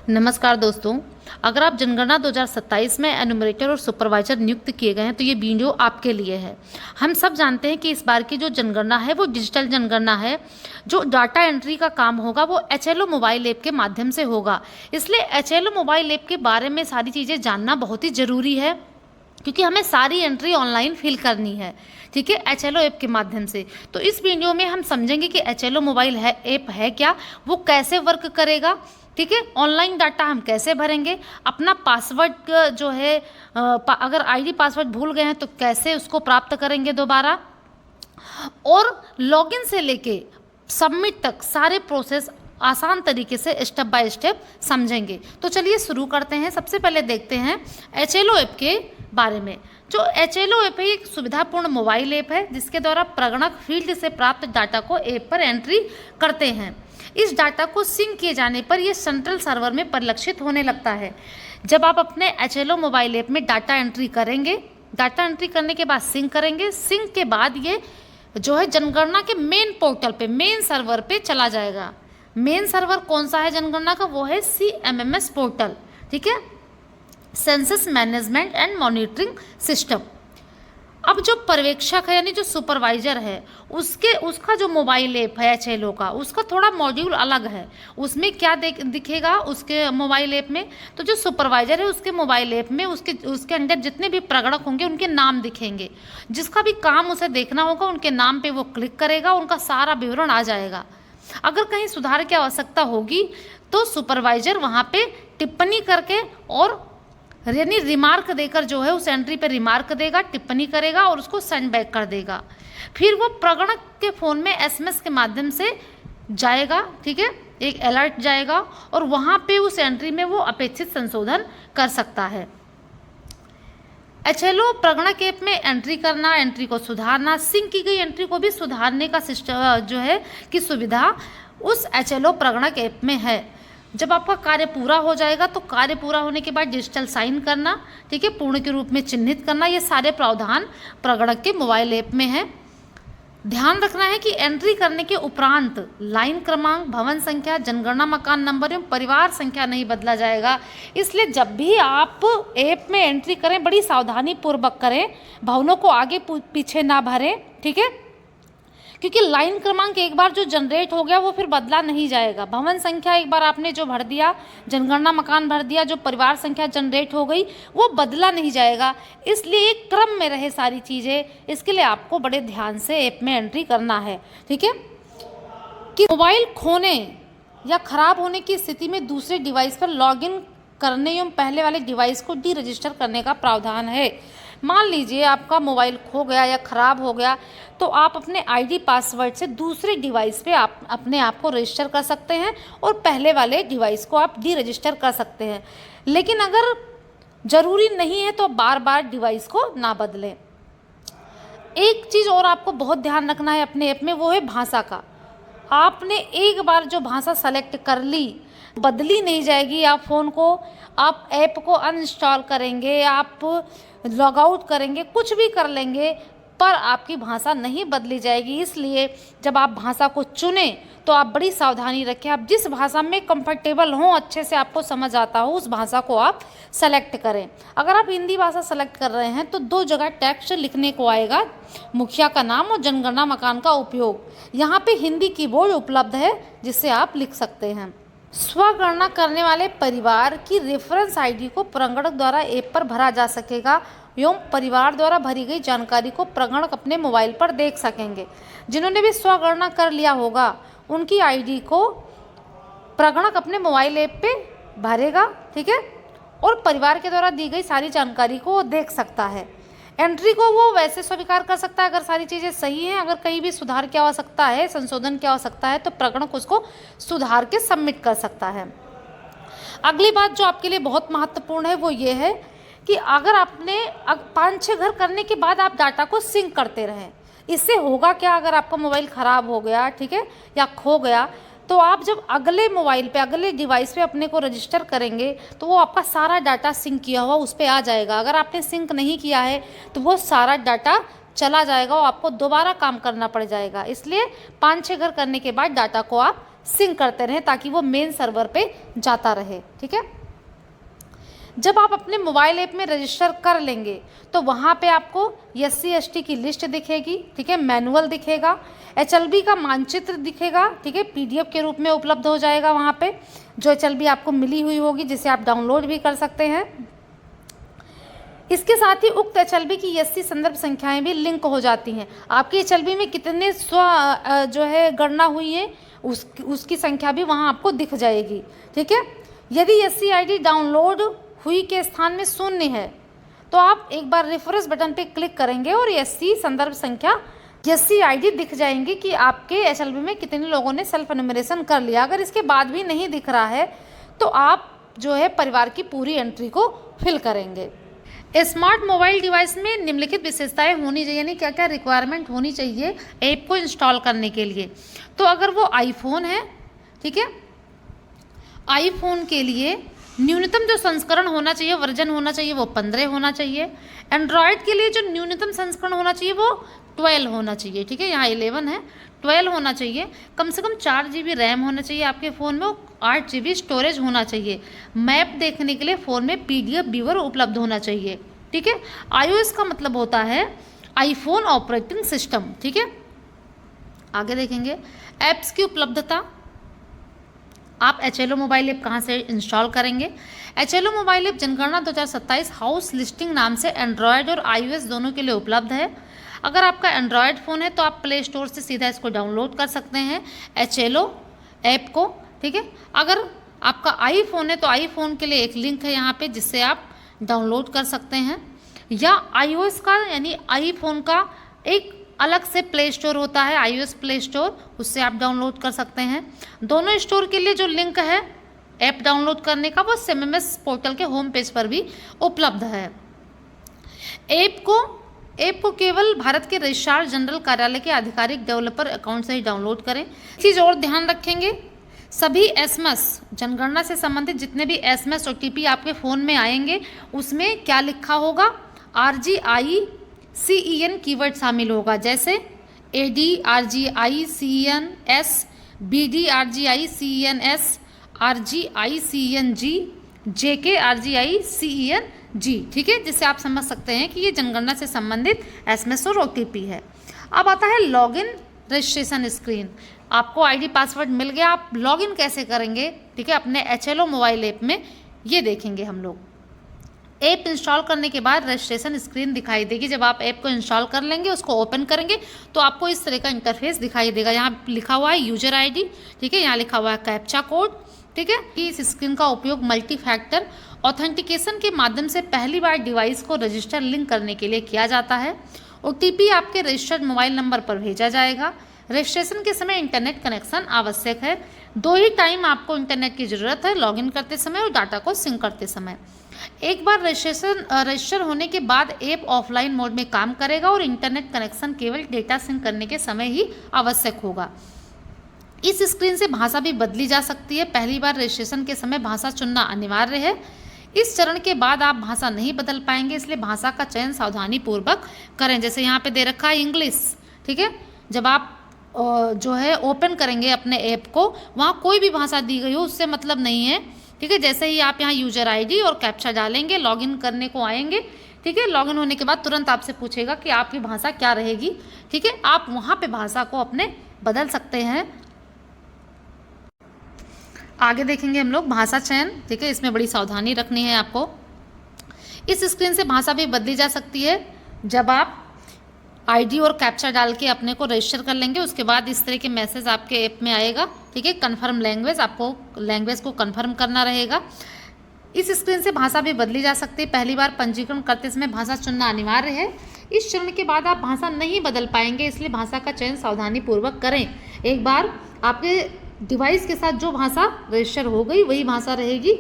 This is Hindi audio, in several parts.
नमस्कार दोस्तों। अगर आप जनगणना 2027 में एनुमरेटर और सुपरवाइजर नियुक्त किए गए हैं तो ये वीडियो आपके लिए है। हम सब जानते हैं कि इस बार की जो जनगणना है वो डिजिटल जनगणना है। जो डाटा एंट्री का काम होगा वो एचएलओ मोबाइल ऐप के माध्यम से होगा। इसलिए एचएलओ मोबाइल ऐप के बारे में सारी चीज़ें जानना बहुत ही ज़रूरी है, क्योंकि हमें सारी एंट्री ऑनलाइन फिल करनी है, ठीक है, एचएलओ ऐप के माध्यम से। तो इस वीडियो में हम समझेंगे कि एचएलओ मोबाइल है ऐप है क्या, वो कैसे वर्क करेगा, ठीक है, ऑनलाइन डाटा हम कैसे भरेंगे, अपना पासवर्ड जो है अगर आईडी पासवर्ड भूल गए हैं तो कैसे उसको प्राप्त करेंगे दोबारा, और लॉगिन से लेके सबमिट तक सारे प्रोसेस आसान तरीके से स्टेप बाय स्टेप समझेंगे। तो चलिए शुरू करते हैं। सबसे पहले देखते हैं एचएलओ ऐप के बारे में। जो एचएलओ ऐप है एक सुविधापूर्ण मोबाइल ऐप है जिसके द्वारा प्रगणक फील्ड से प्राप्त डाटा को ऐप पर एंट्री करते हैं। इस डाटा को सिंक किए जाने पर यह सेंट्रल सर्वर में परिलक्षित होने लगता है। जब आप अपने एचएलओ मोबाइल ऐप में डाटा एंट्री करेंगे, डाटा एंट्री करने के बाद सिंक करेंगे, सिंक के बाद ये जो है जनगणना के मेन पोर्टल पे, मेन सर्वर पे चला जाएगा। मेन सर्वर कौन सा है जनगणना का? वो है CMMS पोर्टल, ठीक है, census management and monitoring system. अब जो पर्यवेक्षक है यानी जो सुपरवाइजर है उसका जो मोबाइल ऐप है एचएलओ का, उसका थोड़ा मॉड्यूल अलग है। उसमें क्या दिखेगा उसके मोबाइल ऐप में? तो जो सुपरवाइजर है उसके मोबाइल ऐप में उसके अंदर जितने भी प्रगणक होंगे उनके नाम दिखेंगे। जिसका भी काम उसे देखना होगा उनके नाम पे वो क्लिक करेगा, उनका सारा विवरण आ जाएगा। अगर कहीं सुधार की आवश्यकता होगी तो सुपरवाइजर वहाँ पे टिप्पणी करके और यानी रिमार्क देकर जो है उस एंट्री पे रिमार्क देगा, टिप्पणी करेगा और उसको सेंड बैक कर देगा। फिर वो प्रगणक के फ़ोन में एसएमएस के माध्यम से जाएगा, ठीक है, एक अलर्ट जाएगा और वहाँ पे उस एंट्री में वो अपेक्षित संशोधन कर सकता है। एचएलओ प्रगणक ऐप में एंट्री करना, एंट्री को सुधारना, सिंक की गई एंट्री को भी सुधारने का सिस्टम जो है कि सुविधा उस एचएलओ प्रगणक ऐप में है। जब आपका कार्य पूरा हो जाएगा तो कार्य पूरा होने के बाद डिजिटल साइन करना, ठीक है, पूर्ण के रूप में चिन्हित करना, ये सारे प्रावधान प्रगणक के मोबाइल ऐप में है। ध्यान रखना है कि एंट्री करने के उपरांत लाइन क्रमांक, भवन संख्या, जनगणना मकान नंबर एवं परिवार संख्या नहीं बदला जाएगा। इसलिए जब भी आप ऐप में एंट्री करें बड़ी सावधानी पूर्वक करें, भवनों को आगे पीछे ना भरें, ठीक है, क्योंकि लाइन क्रमांक एक बार जो जनरेट हो गया वो फिर बदला नहीं जाएगा। भवन संख्या एक बार आपने जो भर दिया, जनगणना मकान भर दिया, जो परिवार संख्या जनरेट हो गई वो बदला नहीं जाएगा। इसलिए एक क्रम में रहे सारी चीज़ें, इसके लिए आपको बड़े ध्यान से ऐप में एंट्री करना है, ठीक है। कि मोबाइल खोने या खराब होने की स्थिति में दूसरे डिवाइस पर लॉगिन करने एवं पहले वाले डिवाइस को डी रजिस्टर करने का प्रावधान है। मान लीजिए आपका मोबाइल खो गया या ख़राब हो गया तो आप अपने आईडी पासवर्ड से दूसरे डिवाइस पे आप अपने आप को रजिस्टर कर सकते हैं और पहले वाले डिवाइस को आप डी रजिस्टर कर सकते हैं। लेकिन अगर ज़रूरी नहीं है तो बार बार डिवाइस को ना बदलें। एक चीज़ और आपको बहुत ध्यान रखना है अपने ऐप में, वो है भाषा का। आपने एक बार जो भाषा सेलेक्ट कर ली बदली नहीं जाएगी। आप फ़ोन को, आप ऐप को अनइंस्टॉल करेंगे, आप लॉग आउट करेंगे, कुछ भी कर लेंगे पर आपकी भाषा नहीं बदली जाएगी। इसलिए जब आप भाषा को चुनें तो आप बड़ी सावधानी रखें। आप जिस भाषा में कंफर्टेबल हों, अच्छे से आपको समझ आता हो, उस भाषा को आप सेलेक्ट करें। अगर आप हिंदी भाषा सेलेक्ट कर रहे हैं तो 2 जगह टेक्स्ट लिखने को आएगा, मुखिया का नाम और जनगणना मकान का उपयोग। यहाँ पे हिंदी कीबोर्ड उपलब्ध है जिससे आप लिख सकते हैं। स्वगणना करने वाले परिवार की रेफरेंस आईडी को प्रगणक द्वारा ऐप पर भरा जा सकेगा एवं परिवार द्वारा भरी गई जानकारी को प्रगणक अपने मोबाइल पर देख सकेंगे। जिन्होंने भी स्वगणना कर लिया होगा उनकी आईडी को प्रगणक अपने मोबाइल ऐप पे भरेगा, ठीक है, और परिवार के द्वारा दी गई सारी जानकारी को वो देख सकता है। एंट्री को वो वैसे स्वीकार कर सकता है अगर सारी चीज़ें सही हैं। अगर कहीं भी सुधार की आवश्यकता है, संशोधन की आवश्यकता है तो प्रगणक उसको सुधार के सबमिट कर सकता है। अगली बात जो आपके लिए बहुत महत्वपूर्ण है वो ये है कि अगर आपने 5-6 घर करने के बाद आप डाटा को सिंक करते रहें, इससे होगा क्या? अगर आपका मोबाइल ख़राब हो गया, ठीक है, या खो गया तो आप जब अगले मोबाइल पे, अगले डिवाइस पे अपने को रजिस्टर करेंगे तो वो आपका सारा डाटा सिंक किया हुआ उस पर आ जाएगा। अगर आपने सिंक नहीं किया है तो वो सारा डाटा चला जाएगा और आपको दोबारा काम करना पड़ जाएगा। इसलिए 5-6 घर करने के बाद डाटा को आप सिंक करते रहें ताकि वो मेन सर्वर पे जाता रहे। ठीक है, जब आप अपने मोबाइल ऐप में रजिस्टर कर लेंगे तो वहाँ पे आपको SC/ST की लिस्ट दिखेगी। ठीक है, मैनुअल दिखेगा, HLB का मानचित्र दिखेगा। ठीक है, PDF के रूप में उपलब्ध हो जाएगा वहाँ पे, जो HLB आपको मिली हुई होगी, जिसे आप डाउनलोड भी कर सकते हैं। इसके साथ ही उक्त HLB की SC संदर्भ संख्याएं भी लिंक हो जाती हैं। आपकी HLB में कितने जो है गणना हुई है उसकी संख्या भी वहाँ आपको दिख जाएगी। ठीक है, यदि SC ID डाउनलोड हुई के स्थान में शून्य है तो आप एक बार रिफ्रेश बटन पे क्लिक करेंगे और SC संदर्भ संख्या SC ID दिख जाएंगी कि आपके HLB में कितने लोगों ने सेल्फ एनुमरेशन कर लिया। अगर इसके बाद भी नहीं दिख रहा है तो आप जो है परिवार की पूरी एंट्री को फिल करेंगे। स्मार्ट मोबाइल डिवाइस में निम्नलिखित विशेषताएं होनी चाहिए, यानी क्या क्या रिक्वायरमेंट होनी चाहिए ऐप को इंस्टॉल करने के लिए। तो अगर वो आईफोन है, ठीक है, आईफोन के लिए न्यूनतम जो संस्करण होना चाहिए, वर्जन होना चाहिए, वो 15 होना चाहिए। एंड्रॉयड के लिए जो न्यूनतम संस्करण होना चाहिए वो 12 होना चाहिए। ठीक है, यहाँ 11 है, 12 होना चाहिए। कम से कम 4 GB रैम होना चाहिए आपके फ़ोन में, 8 GB स्टोरेज होना चाहिए। मैप देखने के लिए फ़ोन में PDF व्यूअर उपलब्ध होना चाहिए। ठीक है, iOS का मतलब होता है आईफोन ऑपरेटिंग सिस्टम। ठीक है, आगे देखेंगे ऐप्स की उपलब्धता। आप HLO मोबाइल ऐप कहाँ से इंस्टॉल करेंगे? HLO मोबाइल ऐप जनगणना 2027 हाउस लिस्टिंग नाम से एंड्रॉयड और iOS दोनों के लिए उपलब्ध है। अगर आपका एंड्रॉयड फ़ोन है तो आप प्ले स्टोर से सीधा इसको डाउनलोड कर सकते हैं HLO ऐप को। ठीक है, अगर आपका आईफोन है तो आईफोन के लिए एक लिंक है यहाँ पे जिससे आप डाउनलोड कर सकते हैं, या iOS का यानी आईफोन का एक अलग से प्ले स्टोर होता है iOS प्ले स्टोर, उससे आप डाउनलोड कर सकते हैं। दोनों स्टोर के लिए जो लिंक है ऐप डाउनलोड करने का वो SMMS पोर्टल के होम पेज पर भी उपलब्ध है। ऐप को केवल भारत के रजिस्ट्रार जनरल कार्यालय के आधिकारिक डेवलपर अकाउंट से ही डाउनलोड करें। चीज़ और ध्यान रखेंगे, सभी SMS जनगणना से संबंधित जितने भी SMS OTP आपके फ़ोन में आएंगे उसमें क्या लिखा होगा, RGICEN कीवर्ड शामिल होगा, जैसे AD RGICENS, BD RGICENS, RGICENG, JK RGICENG। ठीक है, जिससे आप समझ सकते हैं कि ये जनगणना से संबंधित SMS और OTP है। अब आता है लॉगिन रजिस्ट्रेशन स्क्रीन। आपको ID पासवर्ड मिल गया, आप लॉगिन कैसे करेंगे? ठीक है, अपने HLO मोबाइल ऐप में ये देखेंगे हम लोग। ऐप इंस्टॉल करने के बाद रजिस्ट्रेशन स्क्रीन दिखाई देगी। जब आप ऐप को इंस्टॉल कर लेंगे, उसको ओपन करेंगे तो आपको इस तरह का इंटरफेस दिखाई देगा। यहाँ लिखा हुआ है यूजर ID, ठीक है, यहाँ लिखा हुआ है कैप्चा कोड। ठीक है, कि इस स्क्रीन का उपयोग मल्टी फैक्टर ऑथेंटिकेशन के माध्यम से पहली बार डिवाइस को रजिस्टर लिंक करने के लिए किया जाता है। OTP आपके रजिस्टर्ड मोबाइल नंबर पर भेजा जाएगा। रजिस्ट्रेशन के समय इंटरनेट कनेक्शन आवश्यक है। 2 ही टाइम आपको इंटरनेट की ज़रूरत है, लॉगिन करते समय और डाटा को सिंक करते समय। एक बार रजिस्टर होने के बाद ऐप ऑफलाइन मोड में काम करेगा और इंटरनेट कनेक्शन केवल डेटा सिंक करने के समय ही आवश्यक होगा। इस स्क्रीन से भाषा भी बदली जा सकती है। पहली बार रजिस्ट्रेशन के समय भाषा चुनना अनिवार्य है। इस चरण के बाद आप भाषा नहीं बदल पाएंगे, इसलिए भाषा का चयन सावधानी पूर्वक करें। जैसे यहाँ पे दे रखा है इंग्लिश। ठीक है, जब आप जो है ओपन करेंगे अपने ऐप को, वहाँ कोई भी भाषा दी गई हो उससे मतलब नहीं है। ठीक है, जैसे ही आप यहाँ यूजर ID और कैप्चा डालेंगे, लॉगिन करने को आएंगे। ठीक है, लॉगिन होने के बाद तुरंत आपसे पूछेगा कि आपकी भाषा क्या रहेगी। ठीक है, आप वहाँ पे भाषा को अपने बदल सकते हैं। आगे देखेंगे हम लोग भाषा चयन। ठीक है, इसमें बड़ी सावधानी रखनी है आपको। इस स्क्रीन से भाषा भी बदली जा सकती है। जब आप ID और कैप्चा डाल के अपने को रजिस्टर कर लेंगे, उसके बाद इस तरह के मैसेज आपके ऐप में आएगा। ठीक है, कन्फर्म लैंग्वेज, आपको लैंग्वेज को कन्फर्म करना रहेगा। इस स्क्रीन से भाषा भी बदली जा सकती है। पहली बार पंजीकरण करते समय भाषा चुनना अनिवार्य है। इस चरण के बाद आप भाषा नहीं बदल पाएंगे, इसलिए भाषा का चयन सावधानी पूर्वक करें। एक बार आपके डिवाइस के साथ जो भाषा रजिस्टर हो गई वही भाषा रहेगी।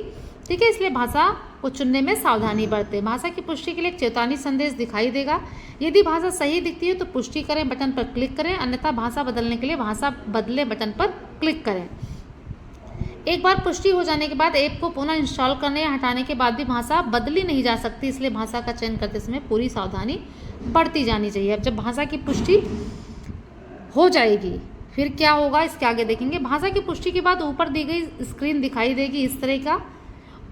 ठीक है, इसलिए भाषा को चुनने में सावधानी बरतें। भाषा की पुष्टि के लिए एक चेतावनी संदेश दिखाई देगा। यदि भाषा सही दिखती है तो पुष्टि करें बटन पर क्लिक करें, अन्यथा भाषा बदलने के लिए भाषा बदले बटन पर क्लिक करें। एक बार पुष्टि हो जाने के बाद ऐप को पुनः इंस्टॉल करने या हटाने के बाद भी भाषा बदली नहीं जा सकती, इसलिए भाषा का चयन करते समय पूरी सावधानी बरती जानी चाहिए। अब जब भाषा की पुष्टि हो जाएगी, फिर क्या होगा इसके आगे देखेंगे। भाषा की पुष्टि के बाद ऊपर दी गई स्क्रीन दिखाई देगी इस तरह का,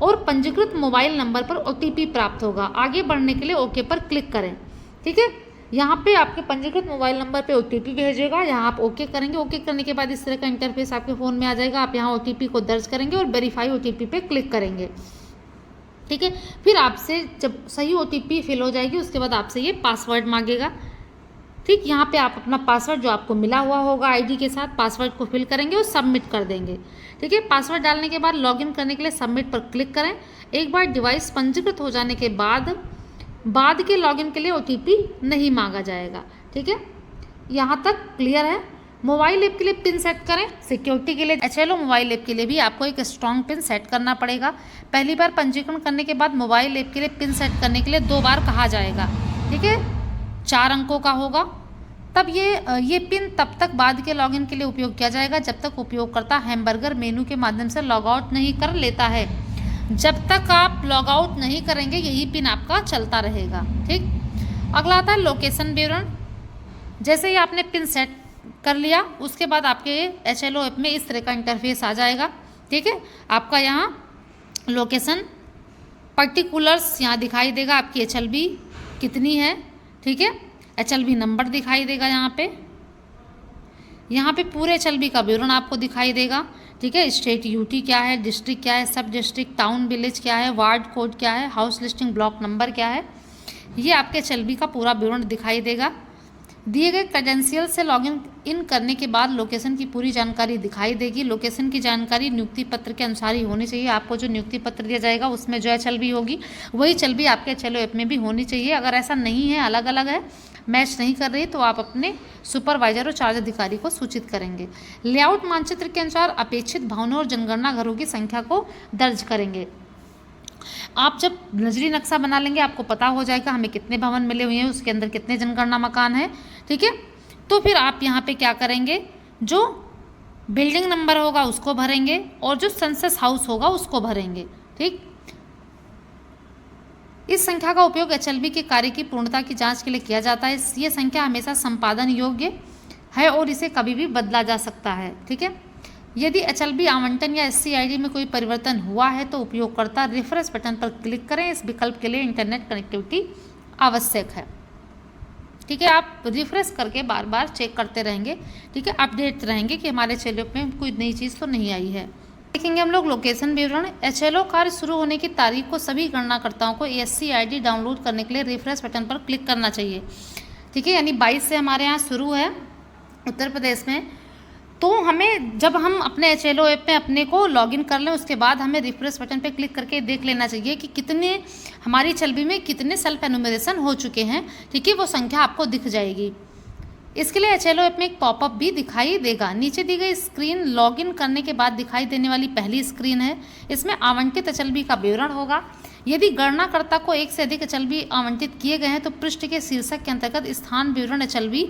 और पंजीकृत मोबाइल नंबर पर OTP प्राप्त होगा। आगे बढ़ने के लिए ओके पर क्लिक करें। ठीक है, यहाँ पे आपके पंजीकृत मोबाइल नंबर पे OTP भेजेगा, यहाँ आप ओके करेंगे। ओके करने के बाद इस तरह का इंटरफेस आपके फ़ोन में आ जाएगा। आप यहाँ OTP को दर्ज करेंगे और वेरीफाई OTP पे क्लिक करेंगे। ठीक है, फिर आपसे जब सही OTP फिल हो जाएगी उसके बाद आपसे ये पासवर्ड मांगेगा। ठीक, यहाँ पे आप अपना पासवर्ड जो आपको मिला हुआ होगा आईडी के साथ, पासवर्ड को फिल करेंगे और सबमिट कर देंगे। ठीक है, पासवर्ड डालने के बाद लॉगिन करने के लिए सबमिट पर क्लिक करें। एक बार डिवाइस पंजीकृत हो जाने के बाद के लॉगिन के लिए OTP नहीं मांगा जाएगा। ठीक है, यहाँ तक क्लियर है। मोबाइल ऐप के लिए पिन सेट करें। सिक्योरिटी के लिए HLO मोबाइल ऐप के लिए भी आपको एक स्ट्रॉन्ग पिन सेट करना पड़ेगा। पहली बार पंजीकरण करने के बाद मोबाइल ऐप के लिए पिन सेट करने के लिए 2 बार कहा जाएगा। ठीक है, 4 अंकों का होगा। तब ये पिन तब तक बाद के लॉगिन के लिए उपयोग किया जाएगा जब तक उपयोगकर्ता हैमबर्गर मेनू के माध्यम से लॉग आउट नहीं कर लेता है। जब तक आप लॉग आउट नहीं करेंगे यही पिन आपका चलता रहेगा। ठीक, अगला आता है लोकेशन विवरण। जैसे ही आपने पिन सेट कर लिया उसके बाद आपके HLO ऐप में इस तरह का इंटरफेस आ जाएगा। ठीक है, आपका यहाँ लोकेशन पर्टिकुलर्स यहाँ दिखाई देगा, आपकी HLB कितनी है। ठीक है, HLB नंबर दिखाई देगा यहाँ पे पूरे HLB का विवरण आपको दिखाई देगा। ठीक है, स्टेट UT क्या है, डिस्ट्रिक्ट क्या है, सब डिस्ट्रिक्ट, टाउन विलेज क्या है, वार्ड कोड क्या है, हाउस लिस्टिंग ब्लॉक नंबर क्या है, ये आपके HLB का पूरा विवरण दिखाई देगा। दिए गए क्रेडेंशियल से लॉगिन इन करने के बाद लोकेशन की पूरी जानकारी दिखाई देगी। लोकेशन की जानकारी नियुक्ति पत्र के अनुसार ही होनी चाहिए। आपको जो नियुक्ति पत्र दिया जाएगा उसमें जो HLB होगी वही HLB आपके HLO ऐप में भी होनी चाहिए। अगर ऐसा नहीं है, अलग अलग है, मैच नहीं कर रही, तो आप अपने सुपरवाइजर और चार्ज अधिकारी को सूचित करेंगे। लेआउट मानचित्र के अनुसार अपेक्षित भवनों और जनगणना घरों की संख्या को दर्ज करेंगे। आप जब नजरी नक्शा बना लेंगे आपको पता हो जाएगा हमें कितने भवन मिले हुए हैं, उसके अंदर कितने जनगणना मकान हैं। ठीक है, तो फिर आप यहाँ पे क्या करेंगे, जो बिल्डिंग नंबर होगा उसको भरेंगे और जो सेंसस हाउस होगा उसको भरेंगे। ठीक, इस संख्या का उपयोग HLB के कार्य की पूर्णता की जांच के लिए किया जाता है। ये संख्या हमेशा संपादन योग्य है और इसे कभी भी बदला जा सकता है। ठीक है, यदि HLB आवंटन या SCID में कोई परिवर्तन हुआ है तो उपयोगकर्ता रिफ्रेश बटन पर क्लिक करें। इस विकल्प के लिए इंटरनेट कनेक्टिविटी आवश्यक है। ठीक है, आप रिफ्रेश करके बार बार चेक करते रहेंगे। ठीक है, अपडेट रहेंगे कि हमारे HLO में कोई नई चीज़ तो नहीं आई है। देखेंगे हम लोग लोकेशन विवरण। HLO कार्य शुरू होने की तारीख को सभी गणनाकर्ताओं को SCID डाउनलोड करने के लिए रिफ्रेश बटन पर क्लिक करना चाहिए। ठीक है, यानी 22 से हमारे यहाँ शुरू है उत्तर प्रदेश में, तो हमें जब हम अपने HLO ऐप में अपने को लॉगिन कर लें उसके बाद हमें रिफ्रेश बटन पे क्लिक करके देख लेना चाहिए कि कितने हमारी HLB में कितने सेल्फ एनुमरेशन हो चुके हैं। ठीक है, वो संख्या आपको दिख जाएगी। इसके लिए HLO ऐप में एक पॉपअप भी दिखाई देगा। नीचे दी गई स्क्रीन लॉगिन करने के बाद दिखाई देने वाली पहली स्क्रीन है। इसमें आवंटित HLB का विवरण होगा। यदि गणनाकर्ता को एक से अधिक HLB आवंटित किए गए हैं तो पृष्ठ के शीर्षक के अंतर्गत स्थान विवरण HLB,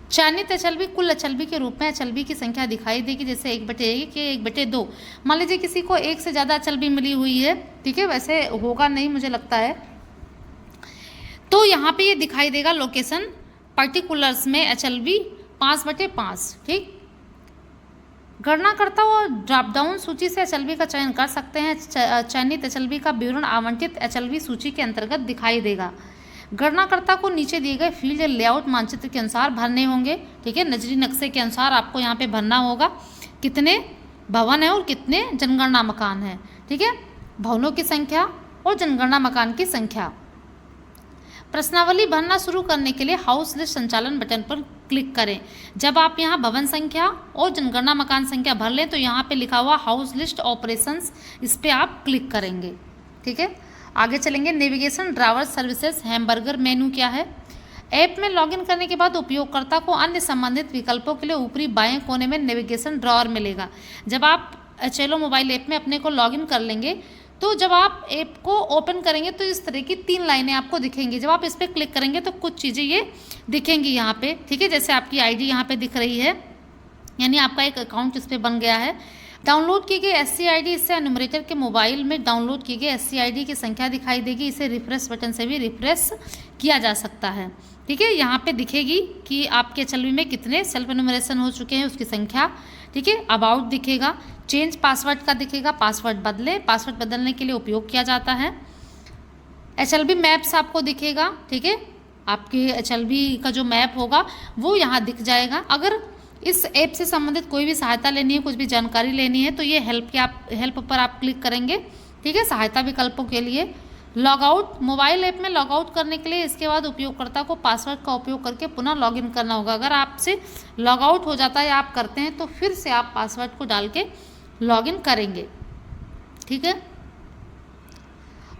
चयनित HLB, कुल HLB के रूप में HLB की संख्या दिखाई देगी, जैसे 1/1 या 1/2। मान लीजिए किसी को एक से ज़्यादा HLB मिली हुई है। ठीक है, वैसे होगा नहीं मुझे लगता है, तो यहाँ पे ये दिखाई देगा लोकेशन पर्टिकुलर्स में HLB 5/5। ठीक, गणनाकर्ता वो ड्रॉप डाउन सूची से HLB का चयन कर सकते हैं। चयनित HLB का विवरण आवंटित HLB सूची के अंतर्गत दिखाई देगा। गणनाकर्ता को नीचे दिए गए फील्ड लेआउट मानचित्र के अनुसार भरने होंगे। ठीक है, नजरी नक्शे के अनुसार आपको यहाँ पे भरना होगा कितने भवन हैं और कितने जनगणना मकान हैं। ठीक है, भवनों की संख्या और जनगणना मकान की संख्या। प्रश्नावली भरना शुरू करने के लिए हाउस लिस्ट संचालन बटन पर क्लिक करें। जब आप यहाँ भवन संख्या और जनगणना मकान संख्या भर लें तो यहाँ पे लिखा हुआ हाउस लिस्ट ऑपरेशंस, इस पर आप क्लिक करेंगे। ठीक है, आगे चलेंगे। नेविगेशन ड्रावर सर्विसेज हैमबर्गर मेनू क्या है। ऐप में लॉगिन करने के बाद उपयोगकर्ता को अन्य संबंधित विकल्पों के लिए ऊपरी बाएं कोने में नेविगेशन ड्रॉवर मिलेगा। जब आप HLO मोबाइल ऐप में अपने को लॉगिन कर लेंगे तो जब आप ऐप को ओपन करेंगे तो इस तरह की 3 लाइनें आपको दिखेंगी। जब आप इस पर क्लिक करेंगे तो कुछ चीज़ें ये दिखेंगी यहाँ पे। ठीक है, जैसे आपकी ID यहाँ पे दिख रही है, यानी आपका एक अकाउंट इस पर बन गया है। डाउनलोड की गई SCID, इससे एनुमरेटर के मोबाइल में डाउनलोड की गई SCID की संख्या दिखाई देगी। इसे रिफ्रेश बटन से भी रिफ्रेश किया जा सकता है। ठीक है, यहाँ पे दिखेगी कि आपके HLB में कितने सेल्फ एनुमरेशन हो चुके हैं, उसकी संख्या। ठीक है, अबाउट दिखेगा, चेंज पासवर्ड का दिखेगा, पासवर्ड बदले, पासवर्ड बदलने के लिए उपयोग किया जाता है। HLB मैप्स आपको दिखेगा। ठीक है, आपके HLB का जो मैप होगा वो यहाँ दिख जाएगा। अगर इस ऐप से संबंधित कोई भी सहायता लेनी है, कुछ भी जानकारी लेनी है, तो ये हेल्प पर आप क्लिक करेंगे। ठीक है, सहायता विकल्पों के लिए लॉगआउट, मोबाइल ऐप में लॉगआउट करने के लिए इसके बाद उपयोगकर्ता को पासवर्ड का उपयोग करके पुनः लॉगिन करना होगा। अगर आपसे लॉगआउट हो जाता है या आप करते हैं तो फिर से आप पासवर्ड को डाल के लॉगिन करेंगे। ठीक है,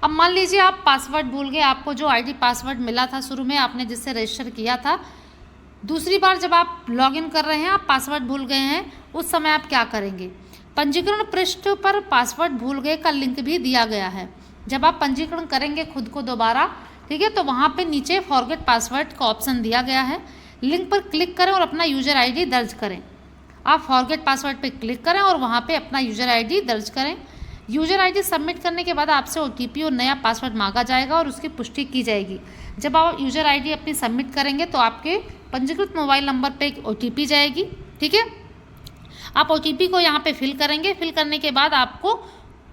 अब मान लीजिए आप पासवर्ड भूल गए, आपको जो ID पासवर्ड मिला था शुरू में आपने जिससे रजिस्टर किया था, दूसरी बार जब आप लॉगिन कर रहे हैं आप पासवर्ड भूल गए हैं, उस समय आप क्या करेंगे। पंजीकरण पृष्ठ पर पासवर्ड भूल गए का लिंक भी दिया गया है। जब आप पंजीकरण करेंगे खुद को दोबारा, ठीक है, तो वहाँ पे नीचे फॉरगेट पासवर्ड का ऑप्शन दिया गया है। लिंक पर क्लिक करें और अपना यूजर ID दर्ज करें। आप फॉरगेट पासवर्ड पर क्लिक करें और वहाँ पर अपना यूजर ID दर्ज करें। यूजर ID सबमिट करने के बाद आपसे OTP और नया पासवर्ड मांगा जाएगा और उसकी पुष्टि की जाएगी। जब आप यूजर ID अपनी सबमिट करेंगे तो आपके पंजीकृत मोबाइल नंबर पे एक OTP जाएगी। ठीक है, आप OTP को यहाँ पे फिल करेंगे। फिल करने के बाद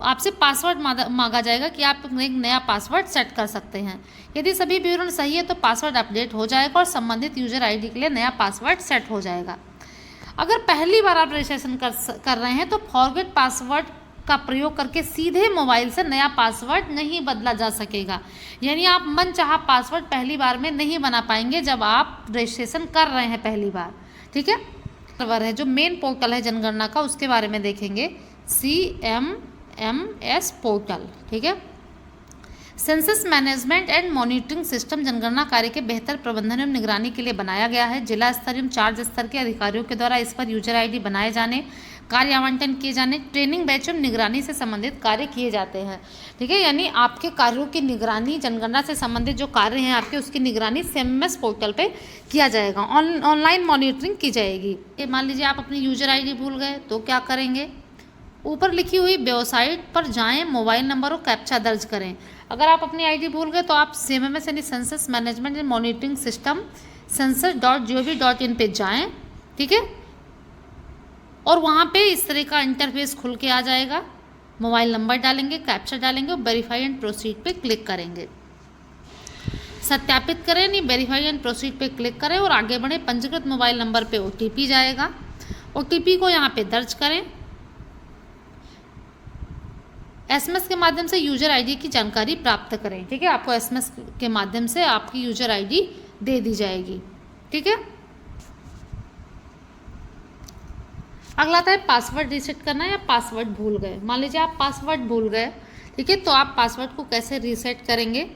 आपसे पासवर्ड मांगा जाएगा कि आप एक नया पासवर्ड सेट कर सकते हैं। यदि सभी विवरण सही है तो पासवर्ड अपडेट हो जाएगा और संबंधित यूजर ID के लिए नया पासवर्ड सेट हो जाएगा। अगर पहली बार आप रजिस्ट्रेशन कर रहे हैं तो फॉरगेट पासवर्ड का प्रयोग करके सीधे मोबाइल से नया पासवर्ड नहीं बदला जा सकेगा। यानी आप मनचाहा पासवर्ड पहली बार में नहीं बना पाएंगे जब आप रजिस्ट्रेशन कर रहे हैं पहली बार। ठीक है, सर्वर है जो मेन पोर्टल है जनगणना का, उसके बारे में देखेंगे। CMMS portal. ठीक है, census management and monitoring system जनगणना कार्य के बेहतर प्रबंधन एवं निगरानी के लिए बनाया गया है। जिला स्तर एवं चार्ज स्तर के अधिकारियों के द्वारा इस पर यूजर ID बनाए जाने, कार्य आवंटन किए जाने, ट्रेनिंग बैच एवं निगरानी से संबंधित कार्य किए जाते हैं। ठीक है, यानी आपके कार्यों की निगरानी, जनगणना से संबंधित जो कार्य हैं आपके, उसकी निगरानी CMMS पोर्टल पे किया जाएगा। ऑनलाइन मॉनिटरिंग की जाएगी। मान लीजिए आप अपनी यूजर ID भूल गए तो क्या करेंगे। ऊपर लिखी हुई वेबसाइट पर जाएं, मोबाइल नंबर और कैप्चा दर्ज करें। अगर आप अपनी ID भूल गए तो आप CMMS यानी census management and monitoring system census.gov.in पे जाएं। ठीक है, और वहाँ पे इस तरह का इंटरफेस खुल के आ जाएगा। मोबाइल नंबर डालेंगे, कैप्चा डालेंगे और वेरीफाई एंड प्रोसीड पे क्लिक करेंगे। सत्यापित करें, नहीं वेरीफाई एंड प्रोसीड पे क्लिक करें और आगे बढ़े। पंजीकृत मोबाइल नंबर पे OTP जाएगा। OTP को यहाँ पे दर्ज करें। SMS के माध्यम से यूजर ID की जानकारी प्राप्त करें। ठीक है, आपको SMS के माध्यम से आपकी यूजर ID दे दी जाएगी। ठीक है, अगला आता है पासवर्ड रीसेट करना या पासवर्ड भूल गए। मान लीजिए आप पासवर्ड भूल गए। ठीक है, तो आप पासवर्ड को कैसे रीसेट करेंगे।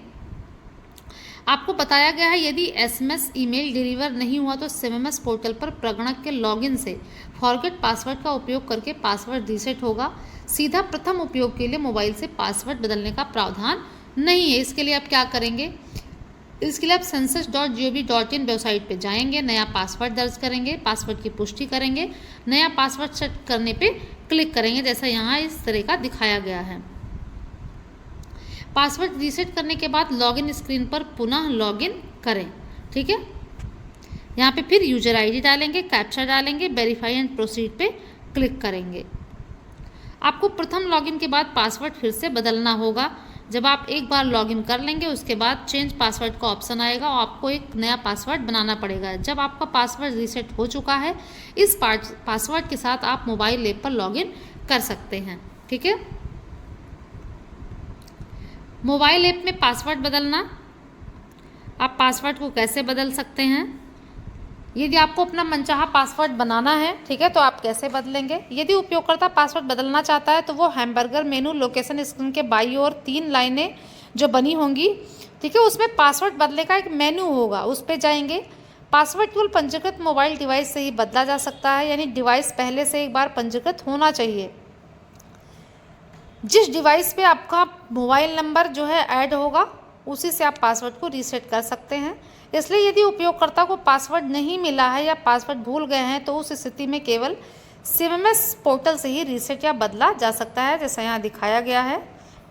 आपको बताया गया है यदि SMS ईमेल डिलीवर नहीं हुआ तो CMMS पोर्टल पर प्रगणक के लॉगिन से फॉरगेट पासवर्ड का उपयोग करके पासवर्ड रीसेट होगा। सीधा प्रथम उपयोग के लिए मोबाइल से पासवर्ड बदलने का प्रावधान नहीं है। इसके लिए आप क्या करेंगे, इसके लिए आप census.gov.in वेबसाइट पे जाएंगे, नया पासवर्ड दर्ज करेंगे, पासवर्ड की पुष्टि करेंगे, नया पासवर्ड सेट करने पे क्लिक करेंगे जैसा यहाँ इस तरह का दिखाया गया है। पासवर्ड रीसेट करने के बाद लॉगिन स्क्रीन पर पुनः लॉगिन करें। ठीक है, यहाँ पे फिर यूजर ID डालेंगे, कैप्चा डालेंगे, वेरीफाई एंड प्रोसीड पे क्लिक करेंगे। आपको प्रथम लॉगिन के बाद पासवर्ड फिर से बदलना होगा। जब आप एक बार लॉगिन कर लेंगे उसके बाद चेंज पासवर्ड का ऑप्शन आएगा और आपको एक नया पासवर्ड बनाना पड़ेगा। जब आपका पासवर्ड रीसेट हो चुका है, इस पासवर्ड के साथ आप मोबाइल ऐप पर लॉगिन कर सकते हैं। ठीक है, मोबाइल ऐप में पासवर्ड बदलना, आप पासवर्ड को कैसे बदल सकते हैं। यदि आपको अपना मनचाहा पासवर्ड बनाना है, ठीक है, तो आप कैसे बदलेंगे। यदि उपयोगकर्ता पासवर्ड बदलना चाहता है तो वो हैमबर्गर मेनू लोकेशन स्क्रीन के बाईं ओर 3 लाइनें जो बनी होंगी, ठीक है, उसमें पासवर्ड बदलने का एक मेनू होगा, उस पर जाएंगे। पासवर्ड केवल पंजीकृत मोबाइल डिवाइस से ही बदला जा सकता है, यानी डिवाइस पहले से एक बार पंजीकृत होना चाहिए। जिस डिवाइस पे आपका मोबाइल नंबर जो है ऐड होगा उसी से आप पासवर्ड को रीसेट कर सकते हैं। इसलिए यदि उपयोगकर्ता को पासवर्ड नहीं मिला है या पासवर्ड भूल गए हैं तो उस स्थिति में केवल CMS पोर्टल से ही रीसेट या बदला जा सकता है, जैसा यहाँ दिखाया गया है,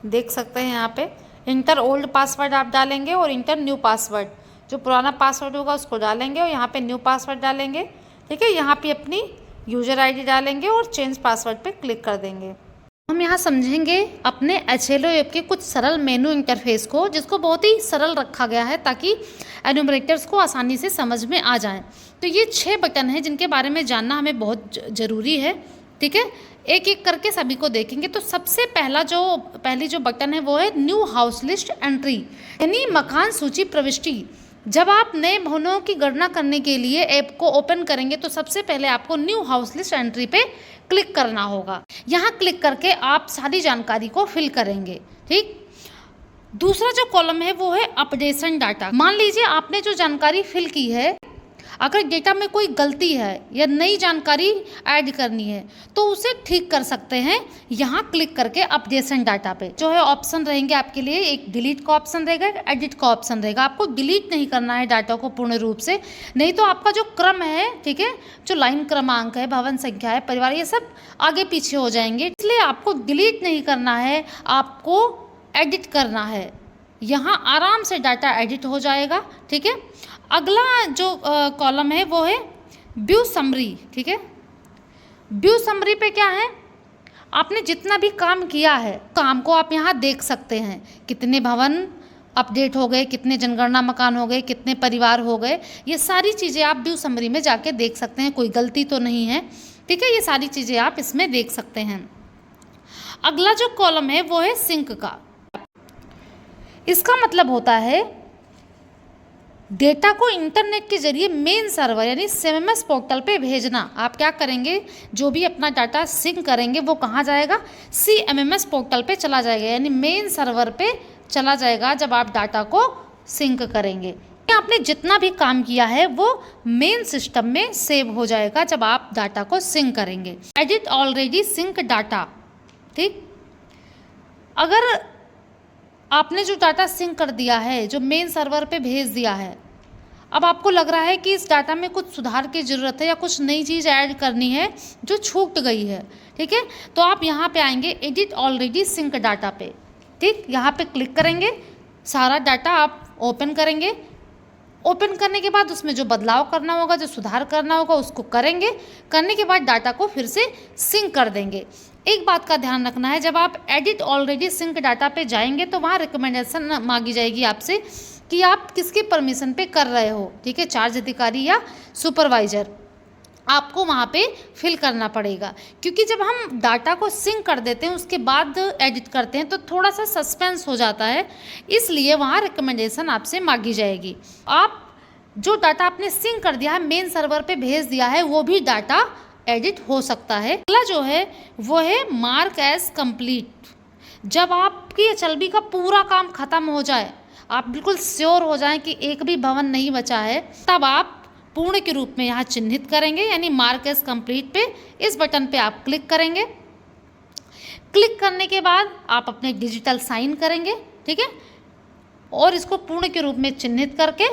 देख सकते हैं यहाँ पे। इंटर ओल्ड पासवर्ड आप डालेंगे और इंटर न्यू पासवर्ड, जो पुराना पासवर्ड होगा उसको डालेंगे और यहाँ पे न्यू पासवर्ड डालेंगे। ठीक है, यहाँ पे अपनी यूज़र आईडी डालेंगे और चेंज पासवर्ड पे क्लिक कर देंगे। हम यहाँ समझेंगे अपने HLO ऐप के कुछ सरल मेनू इंटरफेस को, जिसको बहुत ही सरल रखा गया है ताकि एन्यूमरेटर्स को आसानी से समझ में आ जाएं। तो ये 6 बटन हैं जिनके बारे में जानना हमें बहुत ज़रूरी है। ठीक है, एक एक करके सभी को देखेंगे। तो सबसे पहली जो बटन है वो है न्यू हाउस लिस्ट एंट्री, यानी मकान सूची प्रविष्टि। जब आप नए भवनों की गणना करने के लिए ऐप को ओपन करेंगे तो सबसे पहले आपको न्यू हाउस लिस्ट एंट्री पे क्लिक करना होगा। यहाँ क्लिक करके आप सारी जानकारी को फिल करेंगे। ठीक, दूसरा जो कॉलम है वो है अपडेशन डाटा। मान लीजिए आपने जो जानकारी फिल की है, अगर डेटा में कोई गलती है या नई जानकारी ऐड करनी है तो उसे ठीक कर सकते हैं यहाँ क्लिक करके अपडेशन डाटा पे। जो है ऑप्शन रहेंगे आपके लिए, एक डिलीट का ऑप्शन रहेगा, एक एडिट का ऑप्शन रहेगा। आपको डिलीट नहीं करना है डाटा को पूर्ण रूप से, नहीं तो आपका जो क्रम है, ठीक है, जो लाइन क्रमांक है, भवन संख्या है, परिवार, ये सब आगे पीछे हो जाएंगे। इसलिए आपको डिलीट नहीं करना है, आपको एडिट करना है। यहाँ आराम से डाटा एडिट हो जाएगा। ठीक है, अगला जो कॉलम है वो है व्यू समरी। ठीक है, व्यू समरी पे क्या है, आपने जितना भी काम किया है काम को आप यहाँ देख सकते हैं। कितने भवन अपडेट हो गए, कितने जनगणना मकान हो गए, कितने परिवार हो गए, ये सारी चीज़ें आप व्यू समरी में जाके देख सकते हैं। कोई गलती तो नहीं है। ठीक है, ये सारी चीज़ें आप इसमें देख सकते हैं। अगला जो कॉलम है वो है सिंक का। इसका मतलब होता है डेटा को इंटरनेट के जरिए मेन सर्वर यानी CMS पोर्टल पे भेजना। आप क्या करेंगे, जो भी अपना डाटा सिंक करेंगे वो कहाँ जाएगा, CMS पोर्टल पे चला जाएगा, यानी मेन सर्वर पे चला जाएगा जब आप डाटा को सिंक करेंगे। आपने जितना भी काम किया है वो मेन सिस्टम में सेव हो जाएगा जब आप डाटा को सिंक करेंगे। Edit already sync data. ठीक, अगर आपने जो डाटा सिंक कर दिया है, जो मेन सर्वर पे भेज दिया है, अब आपको लग रहा है कि इस डाटा में कुछ सुधार की ज़रूरत है या कुछ नई चीज़ ऐड करनी है जो छूट गई है। ठीक है, तो आप यहाँ पे आएंगे एडिट ऑलरेडी सिंक डाटा पे। ठीक, यहाँ पे क्लिक करेंगे, सारा डाटा आप ओपन करेंगे। ओपन करने के बाद उसमें जो बदलाव करना होगा, जो सुधार करना होगा, उसको करेंगे। करने के बाद डाटा को फिर से सिंक कर देंगे। एक बात का ध्यान रखना है, जब आप एडिट ऑलरेडी सिंक डाटा पे जाएंगे तो वहाँ रिकमेंडेशन मांगी जाएगी आपसे कि आप किसके परमिशन पे कर रहे हो। ठीक है, चार्ज अधिकारी या सुपरवाइजर, आपको वहाँ पे फिल करना पड़ेगा। क्योंकि जब हम डाटा को सिंक कर देते हैं उसके बाद एडिट करते हैं तो थोड़ा सा सस्पेंस हो जाता है, इसलिए वहाँ रिकमेंडेशन आपसे मांगी जाएगी। आप जो डाटा आपने सिंक कर दिया है, मेन सर्वर पे भेज दिया है, वो भी डाटा एडिट हो सकता है। अगला जो है वो है मार्क एज कंप्लीट। जब आपकी HLB का पूरा काम खत्म हो जाए, आप बिल्कुल श्योर हो जाएं कि एक भी भवन नहीं बचा है, तब आप पूर्ण के रूप में यहाँ चिन्हित करेंगे, यानी मार्क एज कंप्लीट पे इस बटन पे आप क्लिक करेंगे। क्लिक करने के बाद आप अपने डिजिटल साइन करेंगे। ठीक है, और इसको पूर्ण के रूप में चिन्हित करके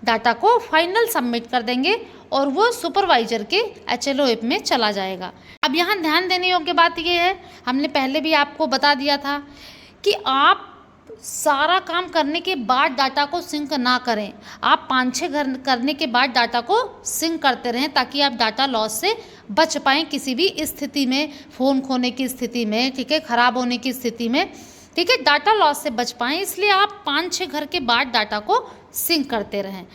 डाटा को फाइनल सबमिट कर देंगे और वो सुपरवाइजर के HLO ऐप में चला जाएगा। अब यहाँ ध्यान देने योग्य बात ये है, हमने पहले भी आपको बता दिया था कि आप सारा काम करने के बाद डाटा को सिंक ना करें। आप 5-6 घर करने के बाद डाटा को सिंक करते रहें ताकि आप डाटा लॉस से बच पाएँ किसी भी स्थिति में, फ़ोन खोने की स्थिति में, ठीक है, ख़राब होने की स्थिति में, ठीक है, डाटा लॉस से बच पाएँ। इसलिए आप 5-6 घर के बाद डाटा को सिंक करते रहें।